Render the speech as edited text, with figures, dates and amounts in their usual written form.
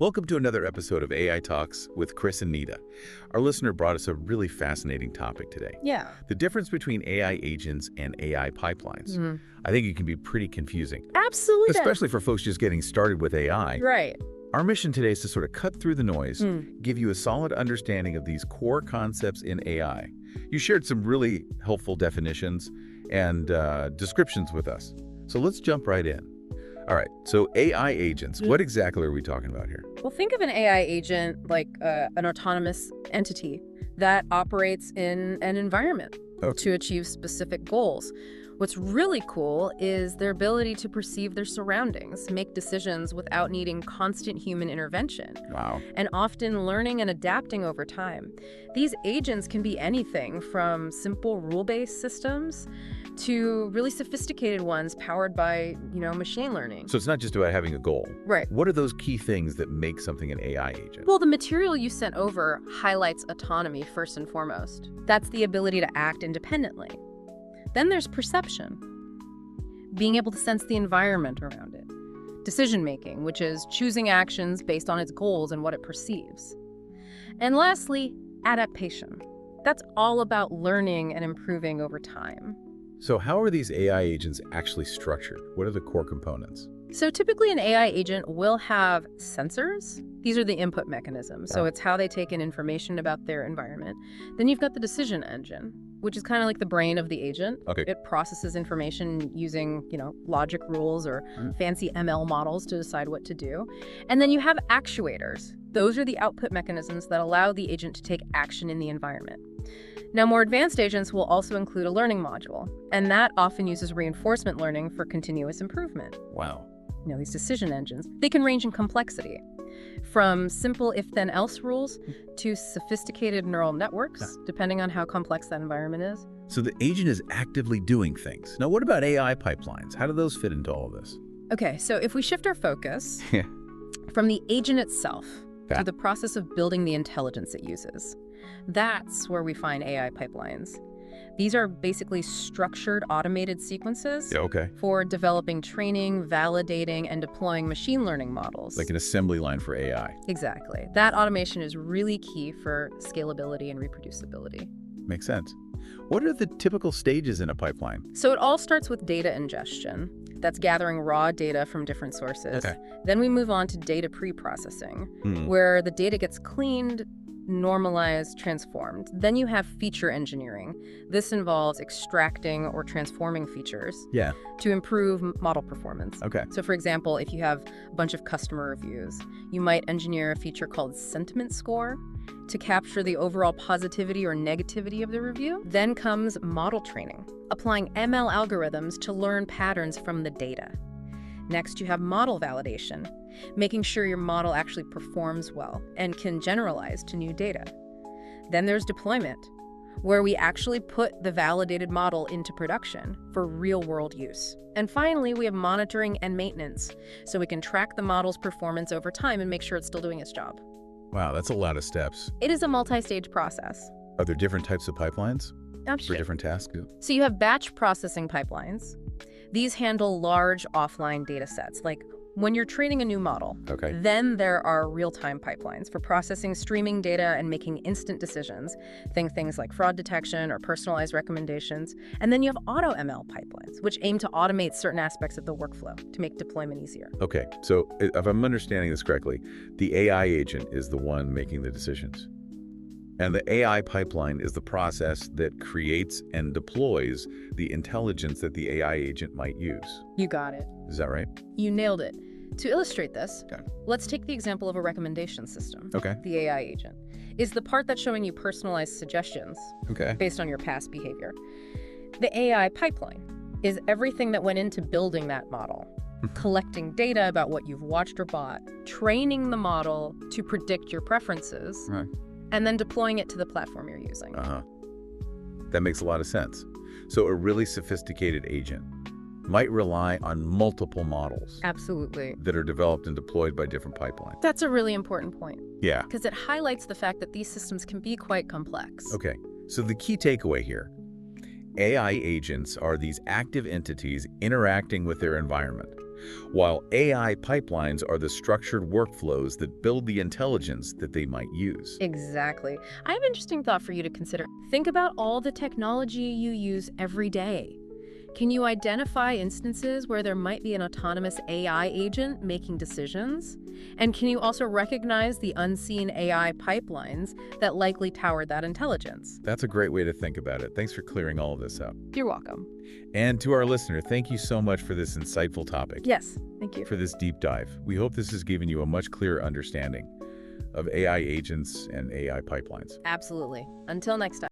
Welcome to another episode of AI Talks with Chris and Nita. Our listener brought us a really fascinating topic today. Yeah. The difference between AI agents and AI pipelines. I think it can be pretty confusing. Absolutely. Especially for folks just getting started with AI. Right. Our mission today is to sort of cut through the noise, give you a solid understanding of these core concepts in AI. You shared some really helpful definitions and descriptions with us. So let's jump right in. All right, so AI agents, what exactly are we talking about here? Well, think of an AI agent like an autonomous entity that operates in an environment to achieve specific goals. What's really cool is their ability to perceive their surroundings, make decisions without needing constant human intervention. Wow. And often learning and adapting over time. These agents can be anything from simple rule-based systems to really sophisticated ones powered by, machine learning. So it's not just about having a goal. Right. What are those key things that make something an AI agent? Well, the material you sent over highlights autonomy first and foremost. That's the ability to act independently. Then there's perception, being able to sense the environment around it. Decision-making, which is choosing actions based on its goals and what it perceives. And lastly, adaptation. That's all about learning and improving over time. So how are these AI agents actually structured? What are the core components? So typically an AI agent will have sensors. These are the input mechanisms. So it's how they take in information about their environment. Then you've got the decision engine, which is kind of like the brain of the agent. Okay. It processes information using, logic rules or fancy ML models to decide what to do. And then you have actuators. Those are the output mechanisms that allow the agent to take action in the environment. Now, more advanced agents will also include a learning module, and that often uses reinforcement learning for continuous improvement. Wow. These decision engines, they can range in complexity, from simple if-then-else rules to sophisticated neural networks, depending on how complex that environment is. So the agent is actively doing things. Now, what about AI pipelines? How do those fit into all of this? Okay, so if we shift our focus from the agent itself to the process of building the intelligence it uses, that's where we find AI pipelines. These are basically structured automated sequences for developing training, validating, and deploying machine learning models. Like an assembly line for AI. Exactly. That automation is really key for scalability and reproducibility. Makes sense. What are the typical stages in a pipeline? So it all starts with data ingestion. That's gathering raw data from different sources. Then we move on to data pre-processing, where the data gets cleaned, normalized, transformed. Then you have feature engineering. This involves extracting or transforming features to improve model performance. So for example, if you have a bunch of customer reviews, you might engineer a feature called sentiment score to capture the overall positivity or negativity of the review. Then comes model training, applying ML algorithms to learn patterns from the data. Next, you have model validation, making sure your model actually performs well and can generalize to new data. Then there's deployment, where we actually put the validated model into production for real-world use. And finally, we have monitoring and maintenance, so we can track the model's performance over time and make sure it's still doing its job. Wow, that's a lot of steps. It is a multi-stage process. Are there different types of pipelines for different tasks? So you have batch processing pipelines. These handle large offline data sets, like when you're training a new model. Then there are real-time pipelines for processing streaming data and making instant decisions. Think things like fraud detection or personalized recommendations. And then you have auto ML pipelines, which aim to automate certain aspects of the workflow to make deployment easier. Okay, so if I'm understanding this correctly, the AI agent is the one making the decisions. And the AI pipeline is the process that creates and deploys the intelligence that the AI agent might use. You got it. Is that right? You nailed it. To illustrate this, let's take the example of a recommendation system. The AI agent is the part that's showing you personalized suggestions based on your past behavior. The AI pipeline is everything that went into building that model, collecting data about what you've watched or bought, training the model to predict your preferences, and then deploying it to the platform you're using. That makes a lot of sense. So a really sophisticated agent might rely on multiple models. Absolutely. That are developed and deployed by different pipelines. That's a really important point. Yeah. Because it highlights the fact that these systems can be quite complex. Okay, so the key takeaway here, AI agents are these active entities interacting with their environment. while AI pipelines are the structured workflows that build the intelligence that they might use. Exactly. I have an interesting thought for you to consider. Think about all the technology you use every day. Can you identify instances where there might be an autonomous AI agent making decisions? And can you also recognize the unseen AI pipelines that likely powered that intelligence? That's a great way to think about it. Thanks for clearing all of this up. You're welcome. And to our listener, thank you so much for this insightful topic. Yes, thank you. For this deep dive. We hope this has given you a much clearer understanding of AI agents and AI pipelines. Absolutely. Until next time.